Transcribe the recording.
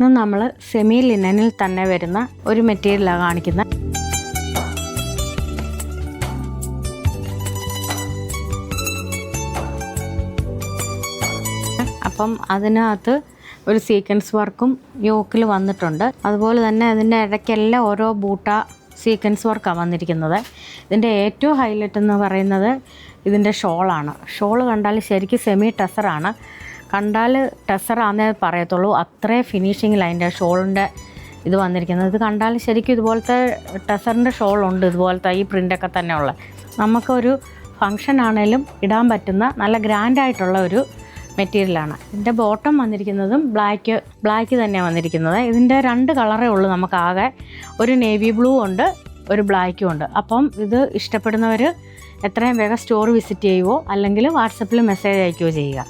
ഇന്ന് നമ്മൾ സെമി ലിനനിൽ തന്നെ വരുന്ന ഒരു മെറ്റീരിയലാണ് കാണിക്കുന്നത്. അപ്പം അതിനകത്ത് ഒരു സീക്വൻസ് വർക്കും യോക്കിൽ വന്നിട്ടുണ്ട്. അതുപോലെ തന്നെ അതിൻ്റെ ഇടയ്ക്കെല്ലാം ഓരോ ബൂട്ട സീക്വൻസ് വർക്കാണ് വന്നിരിക്കുന്നത്. ഇതിൻ്റെ ഏറ്റവും ഹൈലൈറ്റ് എന്ന് പറയുന്നത് ഇതിൻ്റെ ഷോളാണ്. ഷോൾ കണ്ടാൽ ശരിക്കും സെമി ടെസറാണ്. കണ്ടാൽ ടെസറാന്നേ പറയത്തുള്ളൂ, അത്രയും ഫിനിഷിങ്ങിൽ അതിൻ്റെ ഷോളിൻ്റെ ഇത് വന്നിരിക്കുന്നത്. ഇത് കണ്ടാൽ ശരിക്കും ഇതുപോലത്തെ ടെസറിൻ്റെ ഷോളുണ്ട്, ഇതുപോലത്തെ ഈ പ്രിൻ്റൊക്കെ തന്നെ ഉള്ള. നമുക്കൊരു ഫങ്ഷൻ ആണെങ്കിലും ഇടാൻ പറ്റുന്ന നല്ല ഗ്രാൻഡായിട്ടുള്ള ഒരു മെറ്റീരിയലാണ്. ഇതിൻ്റെ ബോട്ടം വന്നിരിക്കുന്നതും ബ്ലാക്ക് തന്നെയാണ് വന്നിരിക്കുന്നത്. ഇതിൻ്റെ 2 കളറേ ഉള്ളൂ നമുക്കാകെ. ഒരു നേവി ബ്ലൂ ഉണ്ട്, ഒരു ബ്ലാക്കും ഉണ്ട്. അപ്പം ഇത് ഇഷ്ടപ്പെടുന്നവർ എത്രയും വേഗം സ്റ്റോർ വിസിറ്റ് ചെയ്യുകയോ അല്ലെങ്കിൽ വാട്സപ്പിൽ മെസ്സേജ് അയക്കുകയോ ചെയ്യുക.